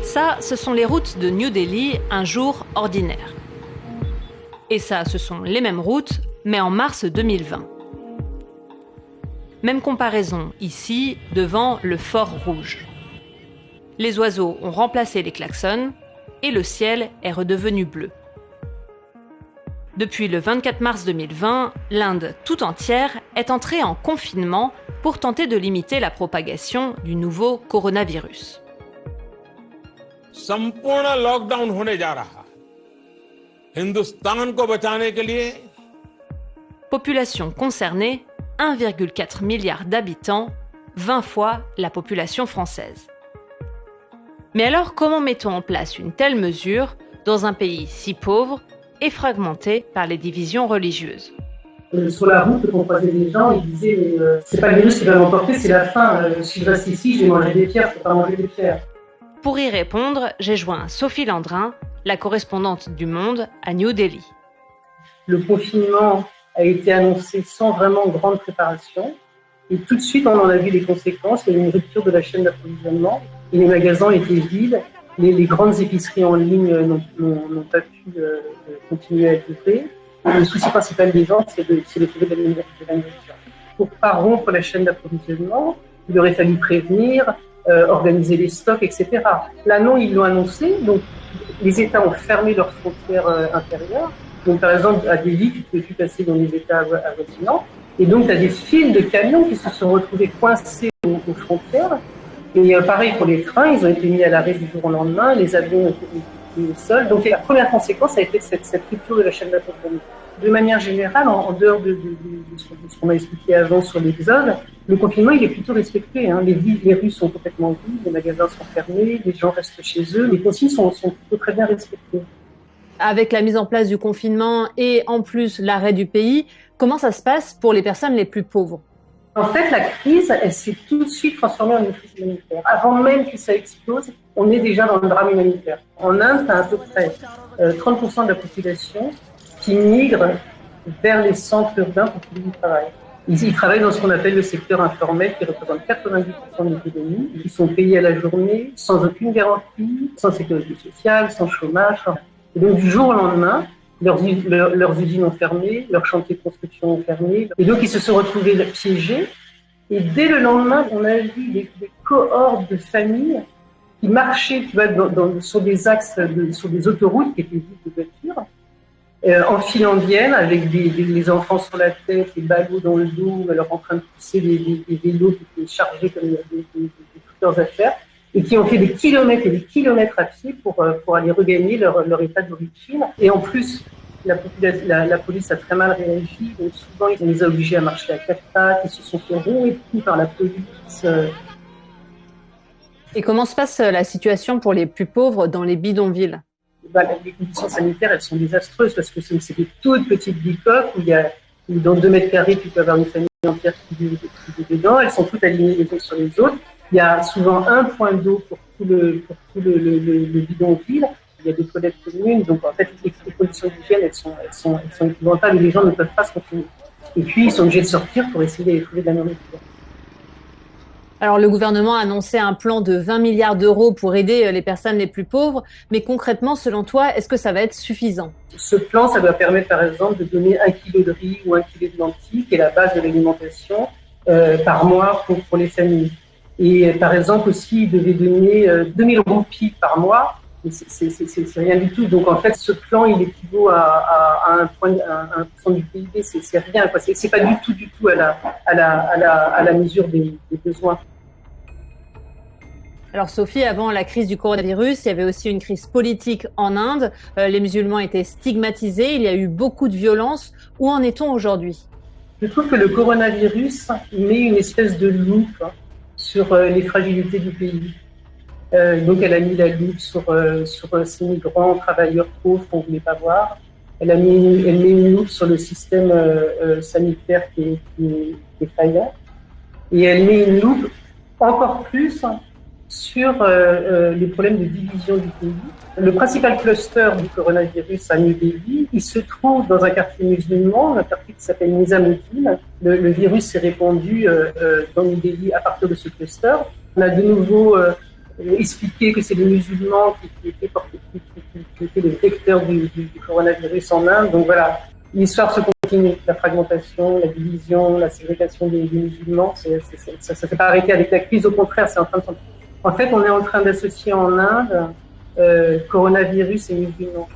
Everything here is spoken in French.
Ça, ce sont les routes de New Delhi un jour ordinaire. Et ça, ce sont les mêmes routes, mais en mars 2020. Même comparaison ici, devant le Fort Rouge. Les oiseaux ont remplacé les klaxons et le ciel est redevenu bleu. Depuis le 24 mars 2020, l'Inde tout entière est entrée en confinement pour tenter de limiter la propagation du nouveau coronavirus. संपूर्ण लॉकडाउन होने जा रहा है हिंदुस्तान को बचाने के लिए Population concernée, 1,4 milliard d'habitants, 20 fois la population française. Mais alors, comment met-on en place une telle mesure dans un pays si pauvre et fragmenté par les divisions religieuses ? Sur la route, quand on croisait des gens, ils disaient c'est pas le virus qui va m'emporter, c'est la faim. Si je reste ici, je vais manger des pierres, je peux pas manger des pierres. Pour y répondre, j'ai joint Sophie Landrin, la correspondante du Monde à New Delhi. Le confinement a été annoncé sans vraiment grande préparation. Et tout de suite, on en a vu les conséquences. Il y a eu une rupture de la chaîne d'approvisionnement. Et les magasins étaient vides. Les grandes épiceries en ligne n'ont pas pu continuer à être livrées. Le souci principal des gens, c'est de trouver de la nourriture. Pour ne pas rompre la chaîne d'approvisionnement, il aurait fallu prévenir, organiser les stocks, etc. Là, non, ils l'ont annoncé. Donc, les États ont fermé leurs frontières intérieures. Donc, par exemple, à Delhi, tu ne pouvais plus passer dans les États avoisinants. Et donc, tu as des files de camions qui se sont retrouvés coincés aux frontières. Et pareil pour les trains, ils ont été mis à l'arrêt du jour au lendemain. Les avions ont été mis au sol. Donc, la première conséquence a été cette rupture de la chaîne d'approvisionnement. De manière générale, en dehors de ce qu'on a expliqué avant sur l'exode, le confinement, il est plutôt respecté. Les rues sont complètement vides, les magasins sont fermés, les gens restent chez eux. Les consignes sont plutôt très bien respectées. Avec la mise en place du confinement et en plus l'arrêt du pays, comment ça se passe pour les personnes les plus pauvres ? En fait, la crise, elle s'est tout de suite transformée en une crise humanitaire. Avant même que ça explose, on est déjà dans le drame humanitaire. En Inde, tu as à peu près 30% de la population qui migre vers les centres urbains pour trouver du travail. Ils travaillent dans ce qu'on appelle le secteur informel, qui représente 90% de l'économie. Ils sont payés à la journée, sans aucune garantie, sans sécurité sociale, sans chômage. Et donc, du jour au lendemain, leurs usines ont fermé, leurs chantiers de construction ont fermé. Et donc, ils se sont retrouvés piégés. Et dès le lendemain, on a vu des cohortes de familles qui marchaient, tu vois, sur des axes, sur des autoroutes qui étaient vides de voitures, en file indienne, avec les enfants sur la tête, les ballots dans le dos, alors en train de pousser des vélos qui étaient chargés comme toutes leurs affaires, et qui ont fait des kilomètres et des kilomètres à pied pour aller regagner leur état d'origine. Et en plus, la police a très mal réagi, donc souvent ils les ont obligés à marcher à 4 pattes, ils se sont fait rouer de coups par la police. Et comment se passe la situation pour les plus pauvres dans les bidonvilles ? Les conditions sanitaires, elles sont désastreuses parce que c'est des toutes petites bicoques où dans 2 mètres carrés, tu peux avoir une famille entière qui vit dedans. Elles sont toutes alignées les unes sur les autres. Il y a souvent un point d'eau pour tout le bidonville. Il y a des toilettes communes. Donc, en fait, les conditions d'hygiène, elles sont épouvantables et les gens ne peuvent pas se confiner. Et puis, ils sont obligés de sortir pour essayer de trouver de la nourriture. Alors, le gouvernement a annoncé un plan de 20 milliards d'euros pour aider les personnes les plus pauvres. Mais concrètement, selon toi, est-ce que ça va être suffisant ? Ce plan, ça doit permettre, par exemple, de donner 1 kilo de riz ou 1 kilo de lentilles, qui est la base de l'alimentation, par mois pour les familles. Et par exemple, aussi, il devait donner 2000 roupies par mois. Mais c'est rien du tout. Donc, en fait, ce plan, il équivaut à 1% du PIB. C'est rien, quoi. C'est pas du tout à la mesure des besoins. Alors Sophie, avant la crise du coronavirus, il y avait aussi une crise politique en Inde. Les musulmans étaient stigmatisés, il y a eu beaucoup de violence. Où en est-on aujourd'hui ? Je trouve que le coronavirus met une espèce de loupe sur les fragilités du pays. Donc elle a mis la loupe sur ces migrants, travailleurs pauvres qu'on ne voulait pas voir. Elle met une loupe sur le système sanitaire qui est défaillant. Et elle met une loupe encore plus sur les problèmes de division du pays. Le principal cluster du coronavirus à New Delhi, il se trouve dans un quartier musulman, un quartier qui s'appelle Nizamuddin. Le virus s'est répandu dans New Delhi à partir de ce cluster. On a de nouveau expliquer que c'est les musulmans qui étaient les vecteurs du coronavirus en Inde. Donc voilà, l'histoire se continue. La fragmentation, la division, la ségrégation des musulmans, ça ne s'est pas arrêté avec la crise. Au contraire, c'est en train de... En fait, on est en train d'associer en Inde coronavirus et musulmans.